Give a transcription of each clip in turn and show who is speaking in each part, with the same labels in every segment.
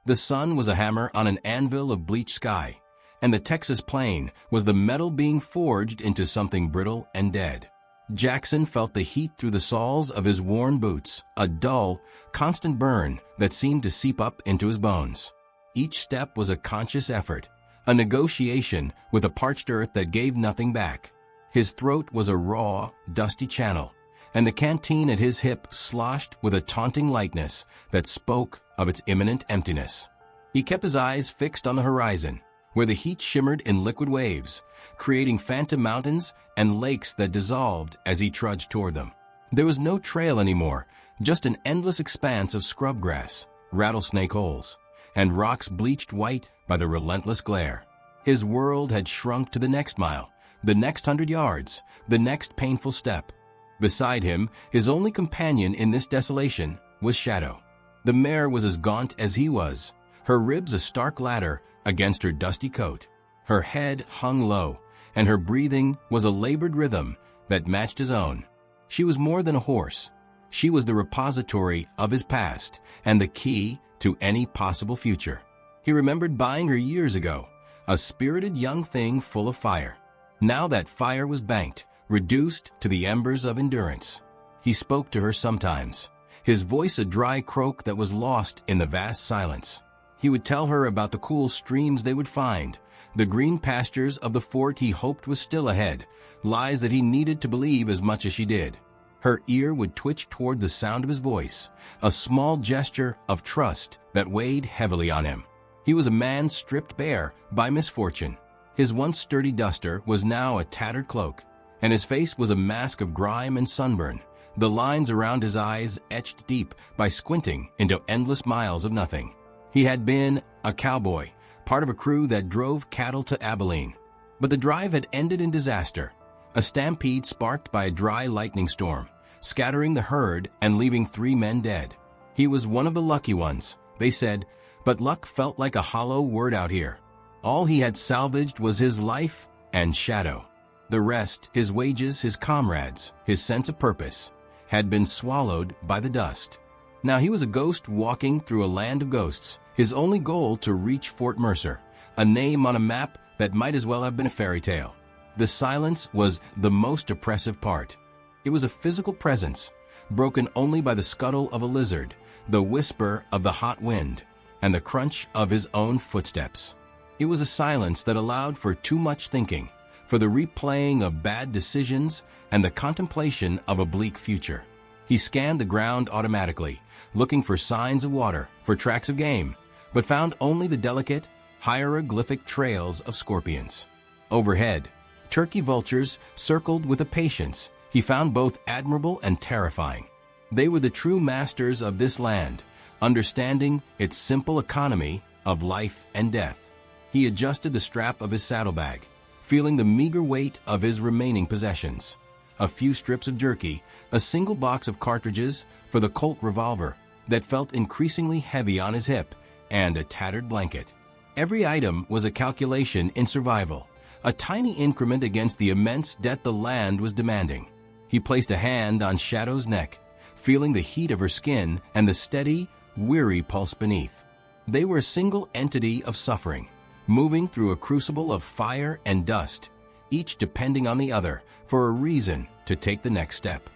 Speaker 1: The sun was a hammer on an anvil of bleached sky, and the Texas plain was the metal being forged into something brittle and dead. Jackson felt the heat through the soles of his worn boots, a dull, constant burn that seemed to seep up into his bones. Each step was a conscious effort, a negotiation with a parched earth that gave nothing back. His throat was a raw, dusty channel, and the canteen at his hip sloshed with a taunting lightness that spoke of its imminent emptiness. He kept his eyes fixed on the horizon, where the heat shimmered in liquid waves, creating phantom mountains and lakes that dissolved as he trudged toward them. There was no trail anymore, just an endless expanse of scrub grass, rattlesnake holes, and rocks bleached white by the relentless glare. His world had shrunk to the next mile, the next 100 yards, the next painful step. Beside him, his only companion in this desolation was Shadow. The mare was as gaunt as he was, her ribs a stark ladder against her dusty coat. Her head hung low, and her breathing was a labored rhythm that matched his own. She was more than a horse. She was the repository of his past and the key to any possible future. He remembered buying her years ago, a spirited young thing full of fire. Now that fire was banked, reduced to the embers of endurance. He spoke to her sometimes, his voice a dry croak that was lost in the vast silence. He would tell her about the cool streams they would find, the green pastures of the fort he hoped was still ahead, lies that he needed to believe as much as she did. Her ear would twitch toward the sound of his voice, a small gesture of trust that weighed heavily on him. He was a man stripped bare by misfortune. His once sturdy duster was now a tattered cloak, and his face was a mask of grime and sunburn, the lines around his eyes etched deep by squinting into endless miles of nothing. He had been a cowboy, part of a crew that drove cattle to Abilene. But the drive had ended in disaster, a stampede sparked by a dry lightning storm, scattering the herd and leaving 3 men dead. He was one of the lucky ones, they said, but luck felt like a hollow word out here. All he had salvaged was his life and Shadow. The rest, his wages, his comrades, his sense of purpose, had been swallowed by the dust. Now he was a ghost walking through a land of ghosts, his only goal to reach Fort Mercer, a name on a map that might as well have been a fairy tale. The silence was the most oppressive part. It was a physical presence, broken only by the scuttle of a lizard, the whisper of the hot wind, and the crunch of his own footsteps. It was a silence that allowed for too much thinking, for the replaying of bad decisions and the contemplation of a bleak future. He scanned the ground automatically, looking for signs of water, for tracks of game, but found only the delicate, hieroglyphic trails of scorpions. Overhead, turkey vultures circled with a patience he found both admirable and terrifying. They were the true masters of this land, understanding its simple economy of life and death. He adjusted the strap of his saddlebag, feeling the meager weight of his remaining possessions. A few strips of jerky, a single box of cartridges for the Colt revolver that felt increasingly heavy on his hip, and a tattered blanket. Every item was a calculation in survival, a tiny increment against the immense debt the land was demanding. He placed a hand on Shadow's neck, feeling the heat of her skin and the steady, weary pulse beneath. They were a single entity of suffering, moving through a crucible of fire and dust, each depending on the other for a reason to take the next step.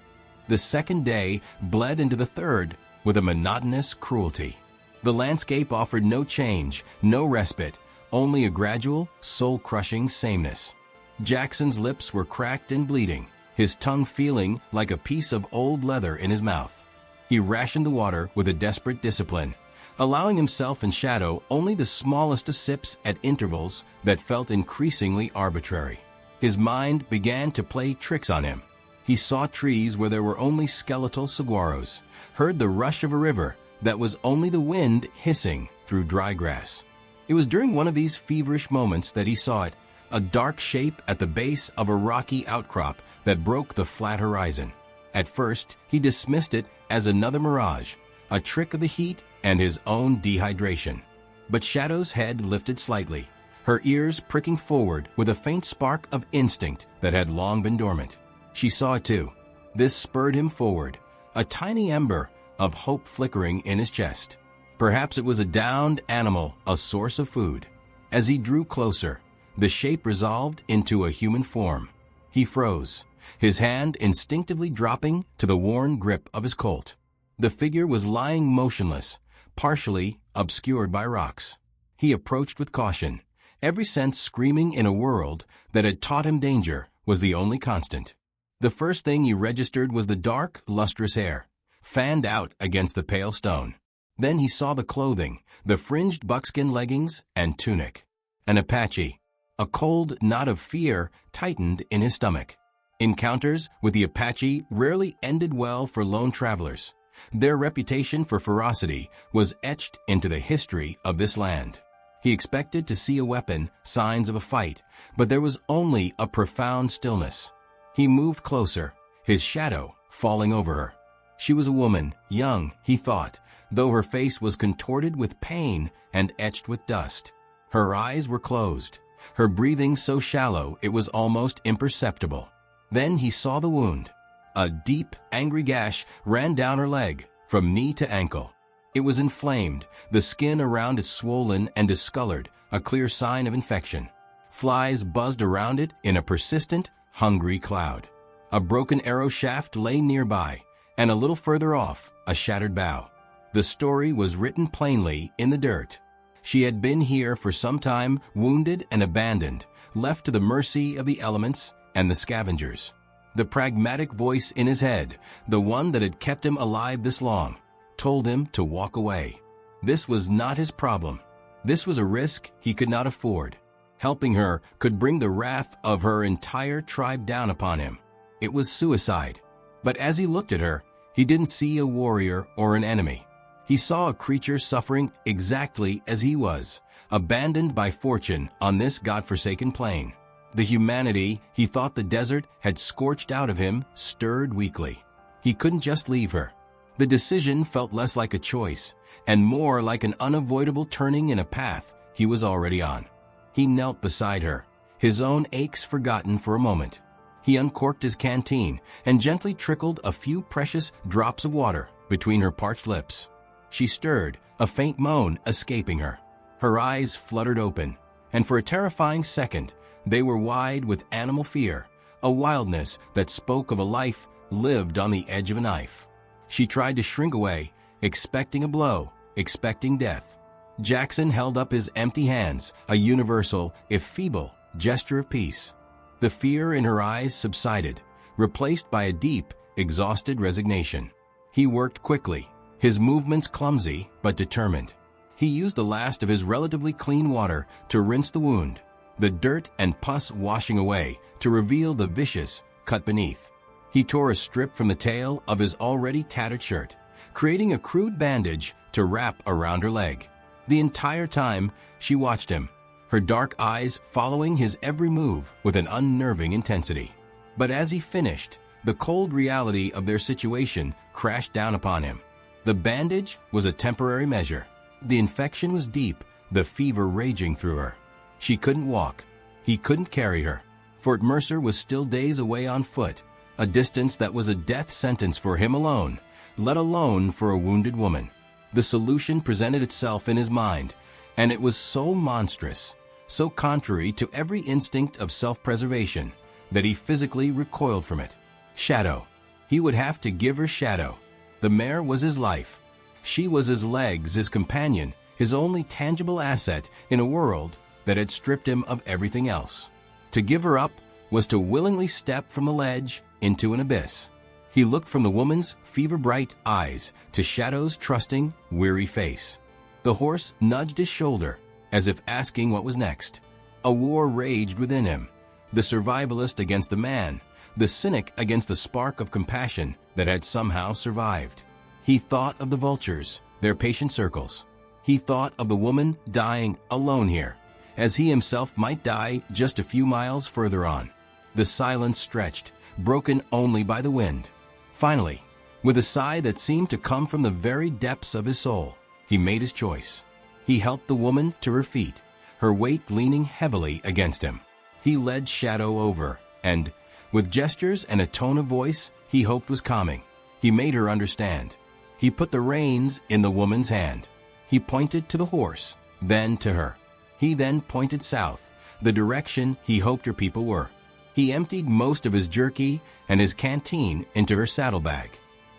Speaker 1: The second day bled into the third with a monotonous cruelty. The landscape offered no change, no respite, only a gradual, soul-crushing sameness. Jackson's lips were cracked and bleeding, his tongue feeling like a piece of old leather in his mouth. He rationed the water with a desperate discipline, allowing himself and Shadow only the smallest of sips at intervals that felt increasingly arbitrary. His mind began to play tricks on him. He saw trees where there were only skeletal saguaros, heard the rush of a river that was only the wind hissing through dry grass. It was during one of these feverish moments that he saw it, a dark shape at the base of a rocky outcrop that broke the flat horizon. At first, he dismissed it as another mirage, a trick of the heat and his own dehydration. But Shadow's head lifted slightly, her ears pricking forward with a faint spark of instinct that had long been dormant. She saw it too. This spurred him forward, a tiny ember of hope flickering in his chest. Perhaps it was a downed animal, a source of food. As he drew closer, the shape resolved into a human form. He froze, his hand instinctively dropping to the worn grip of his Colt. The figure was lying motionless, partially obscured by rocks. He approached with caution, every sense screaming in a world that had taught him danger was the only constant. The first thing he registered was the dark, lustrous hair, fanned out against the pale stone. Then he saw the clothing, the fringed buckskin leggings and tunic. An Apache. A cold knot of fear tightened in his stomach. Encounters with the Apache rarely ended well for lone travelers. Their reputation for ferocity was etched into the history of this land. He expected to see a weapon, signs of a fight, but there was only a profound stillness. He moved closer, his shadow falling over her. She was a woman, young, he thought, though her face was contorted with pain and etched with dust. Her eyes were closed, her breathing so shallow it was almost imperceptible. Then he saw the wound. A deep, angry gash ran down her leg, from knee to ankle. It was inflamed, the skin around it swollen and discolored, a clear sign of infection. Flies buzzed around it in a persistent, hungry cloud. A broken arrow shaft lay nearby, and a little further off, a shattered bough. The story was written plainly in the dirt. She had been here for some time, wounded and abandoned, left to the mercy of the elements and the scavengers. The pragmatic voice in his head, the one that had kept him alive this long, told him to walk away. This was not his problem. This was a risk he could not afford. Helping her could bring the wrath of her entire tribe down upon him. It was suicide. But as he looked at her, he didn't see a warrior or an enemy. He saw a creature suffering exactly as he was, abandoned by fortune on this godforsaken plain. The humanity he thought the desert had scorched out of him stirred weakly. He couldn't just leave her. The decision felt less like a choice and more like an unavoidable turning in a path he was already on. He knelt beside her, his own aches forgotten for a moment. He uncorked his canteen and gently trickled a few precious drops of water between her parched lips. She stirred, a faint moan escaping her. Her eyes fluttered open, and for a terrifying second, they were wide with animal fear, a wildness that spoke of a life lived on the edge of a knife. She tried to shrink away, expecting a blow, expecting death. Jackson held up his empty hands, a universal, if feeble, gesture of peace. The fear in her eyes subsided, replaced by a deep, exhausted resignation. He worked quickly, his movements clumsy but determined. He used the last of his relatively clean water to rinse the wound, the dirt and pus washing away to reveal the vicious cut beneath. He tore a strip from the tail of his already tattered shirt, creating a crude bandage to wrap around her leg. The entire time, she watched him, her dark eyes following his every move with an unnerving intensity. But as he finished, the cold reality of their situation crashed down upon him. The bandage was a temporary measure. The infection was deep, the fever raging through her. She couldn't walk. He couldn't carry her. Fort Mercer was still days away on foot, a distance that was a death sentence for him alone, let alone for a wounded woman. The solution presented itself in his mind, and it was so monstrous, so contrary to every instinct of self-preservation, that he physically recoiled from it. Shadow. He would have to give her Shadow. The mare was his life. She was his legs, his companion, his only tangible asset in a world that had stripped him of everything else. To give her up was to willingly step from a ledge into an abyss. He looked from the woman's fever-bright eyes to Shadow's trusting, weary face. The horse nudged his shoulder, as if asking what was next. A war raged within him, the survivalist against the man, the cynic against the spark of compassion that had somehow survived. He thought of the vultures, their patient circles. He thought of the woman dying alone here, as he himself might die just a few miles further on. The silence stretched, broken only by the wind. Finally, with a sigh that seemed to come from the very depths of his soul, he made his choice. He helped the woman to her feet, her weight leaning heavily against him. He led Shadow over, and, with gestures and a tone of voice he hoped was calming, he made her understand. He put the reins in the woman's hand. He pointed to the horse, then to her. He then pointed south, the direction he hoped her people were. He emptied most of his jerky and his canteen into her saddlebag.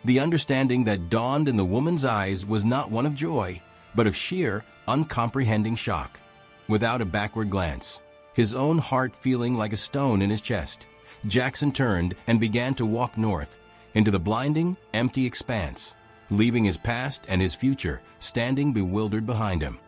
Speaker 1: The understanding that dawned in the woman's eyes was not one of joy, but of sheer, uncomprehending shock. Without a backward glance, his own heart feeling like a stone in his chest, Jackson turned and began to walk north, into the blinding, empty expanse, leaving his past and his future standing bewildered behind him.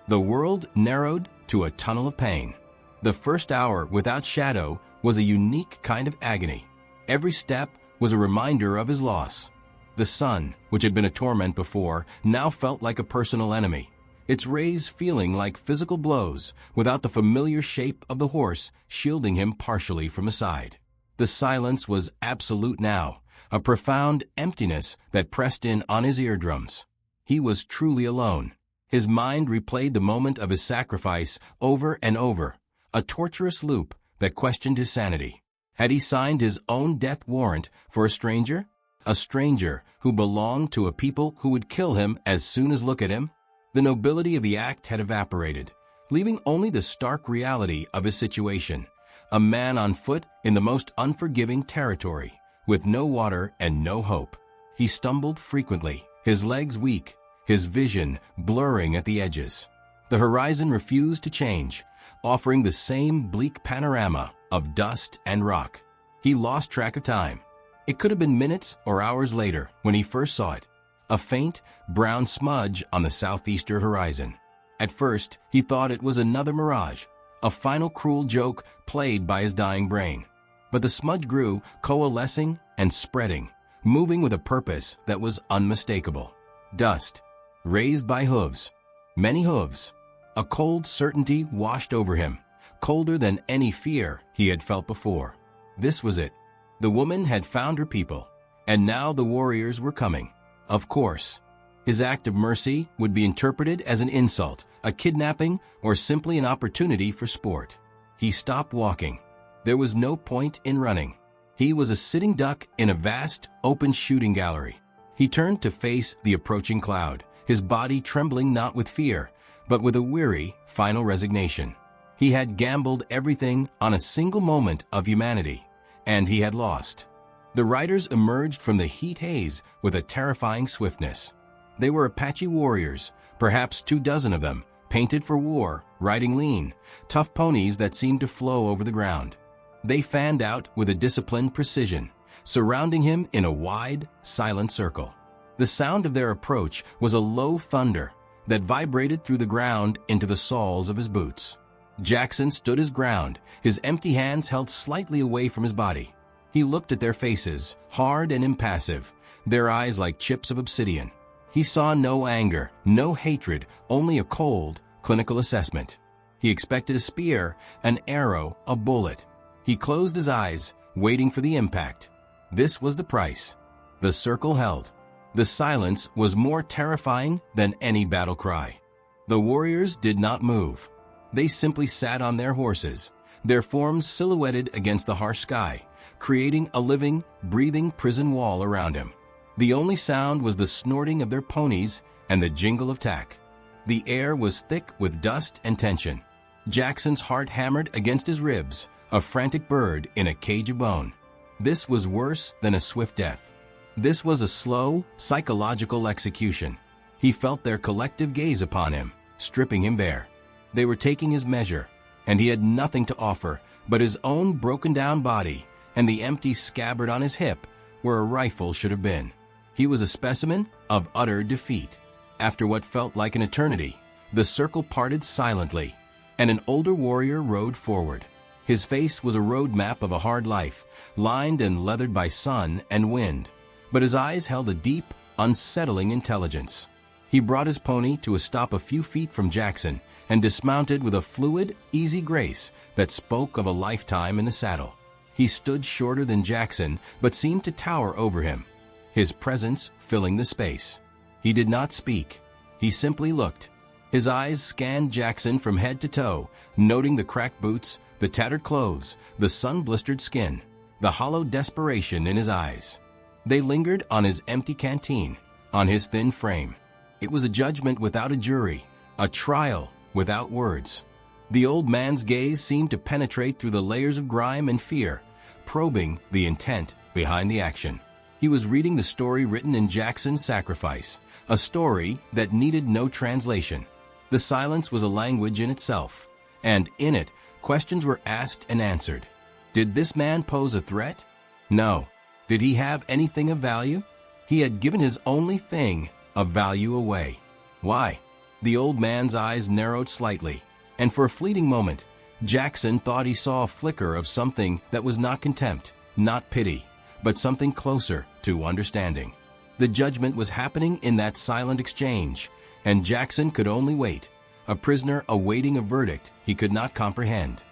Speaker 1: The world narrowed to a tunnel of pain. The first hour without Shadow was a unique kind of agony. Every step was a reminder of his loss. The sun, which had been a torment before, now felt like a personal enemy, its rays feeling like physical blows without the familiar shape of the horse shielding him partially from the side. The silence was absolute now, a profound emptiness that pressed in on his eardrums. He was truly alone. His mind replayed the moment of his sacrifice over and over, a torturous loop that questioned his sanity. Had he signed his own death warrant for a stranger? A stranger who belonged to a people who would kill him as soon as look at him? The nobility of the act had evaporated, leaving only the stark reality of his situation. A man on foot in the most unforgiving territory, with no water and no hope. He stumbled frequently, his legs weak, his vision blurring at the edges. The horizon refused to change, offering the same bleak panorama of dust and rock. He lost track of time. It could have been minutes or hours later when he first saw it, a faint, brown smudge on the southeastern horizon. At first, he thought it was another mirage, a final cruel joke played by his dying brain. But the smudge grew, coalescing and spreading, moving with a purpose that was unmistakable. Dust, raised by hooves, many hooves. A cold certainty washed over him, colder than any fear he had felt before. This was it. The woman had found her people, and now the warriors were coming. Of course, his act of mercy would be interpreted as an insult, a kidnapping, or simply an opportunity for sport. He stopped walking. There was no point in running. He was a sitting duck in a vast, open shooting gallery. He turned to face the approaching cloud, his body trembling not with fear, but with a weary, final resignation. He had gambled everything on a single moment of humanity, and he had lost. The riders emerged from the heat haze with a terrifying swiftness. They were Apache warriors, perhaps 24 of them, painted for war, riding lean, tough ponies that seemed to flow over the ground. They fanned out with a disciplined precision, surrounding him in a wide, silent circle. The sound of their approach was a low thunder that vibrated through the ground into the soles of his boots. Jackson stood his ground, his empty hands held slightly away from his body. He looked at their faces, hard and impassive, their eyes like chips of obsidian. He saw no anger, no hatred, only a cold, clinical assessment. He expected a spear, an arrow, a bullet. He closed his eyes, waiting for the impact. This was the price. The circle held. The silence was more terrifying than any battle cry. The warriors did not move. They simply sat on their horses, their forms silhouetted against the harsh sky, creating a living, breathing prison wall around him. The only sound was the snorting of their ponies and the jingle of tack. The air was thick with dust and tension. Jackson's heart hammered against his ribs, a frantic bird in a cage of bone. This was worse than a swift death. This was a slow, psychological execution. He felt their collective gaze upon him, stripping him bare. They were taking his measure, and he had nothing to offer but his own broken-down body and the empty scabbard on his hip where a rifle should have been. He was a specimen of utter defeat. After what felt like an eternity, the circle parted silently, and an older warrior rode forward. His face was a roadmap of a hard life, lined and leathered by sun and wind, but his eyes held a deep, unsettling intelligence. He brought his pony to a stop a few feet from Jackson and dismounted with a fluid, easy grace that spoke of a lifetime in the saddle. He stood shorter than Jackson, but seemed to tower over him, his presence filling the space. He did not speak. He simply looked. His eyes scanned Jackson from head to toe, noting the cracked boots, the tattered clothes, the sun-blistered skin, the hollow desperation in his eyes. They lingered on his empty canteen, on his thin frame. It was a judgment without a jury, a trial without words. The old man's gaze seemed to penetrate through the layers of grime and fear, probing the intent behind the action. He was reading the story written in Jackson's sacrifice, a story that needed no translation. The silence was a language in itself, and in it, questions were asked and answered. Did this man pose a threat? No. Did he have anything of value? He had given his only thing of value away. Why? The old man's eyes narrowed slightly, and for a fleeting moment, Jackson thought he saw a flicker of something that was not contempt, not pity, but something closer to understanding. The judgment was happening in that silent exchange, and Jackson could only wait, a prisoner awaiting a verdict he could not comprehend.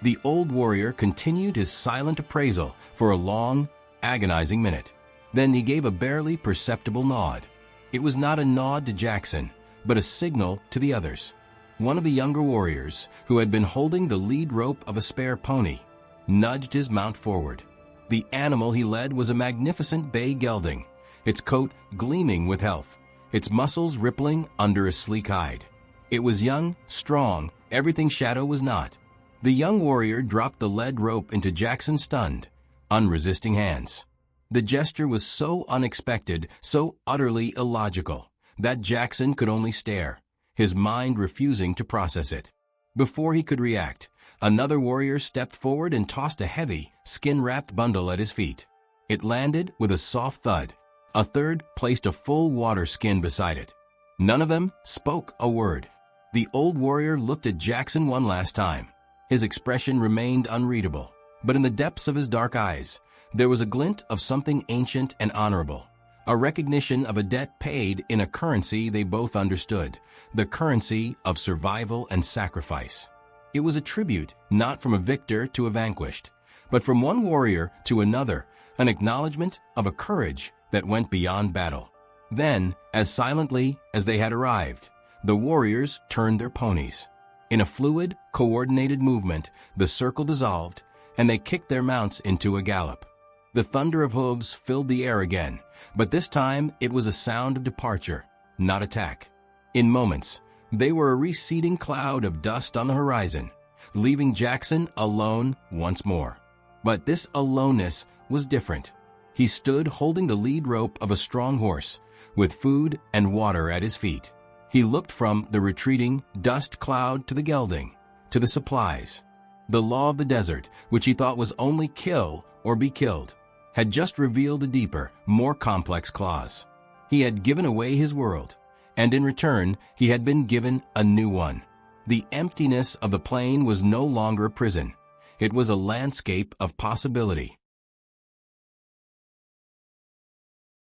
Speaker 1: The old warrior continued his silent appraisal for a long, agonizing minute. Then he gave a barely perceptible nod. It was not a nod to Jackson, but a signal to the others. One of the younger warriors, who had been holding the lead rope of a spare pony, nudged his mount forward. The animal he led was a magnificent bay gelding, its coat gleaming with health, its muscles rippling under a sleek hide. It was young, strong, everything Shadow was not. The young warrior dropped the lead rope into Jackson's stunned, unresisting hands. The gesture was so unexpected, so utterly illogical, that Jackson could only stare, his mind refusing to process it. Before he could react, another warrior stepped forward and tossed a heavy, skin-wrapped bundle at his feet. It landed with a soft thud. A third placed a full water skin beside it. None of them spoke a word. The old warrior looked at Jackson one last time. His expression remained unreadable, but in the depths of his dark eyes, there was a glint of something ancient and honorable, a recognition of a debt paid in a currency they both understood, the currency of survival and sacrifice. It was a tribute not from a victor to a vanquished, but from one warrior to another, an acknowledgement of a courage that went beyond battle. Then, as silently as they had arrived, the warriors turned their ponies. In a fluid, coordinated movement, the circle dissolved, and they kicked their mounts into a gallop. The thunder of hooves filled the air again, but this time it was a sound of departure, not attack. In moments, they were a receding cloud of dust on the horizon, leaving Jackson alone once more. But this aloneness was different. He stood holding the lead rope of a strong horse, with food and water at his feet. He looked from the retreating dust cloud to the gelding, to the supplies. The law of the desert, which he thought was only kill or be killed, had just revealed a deeper, more complex clause. He had given away his world, and in return he had been given a new one. The emptiness of the plain was no longer a prison. It was a landscape of possibility.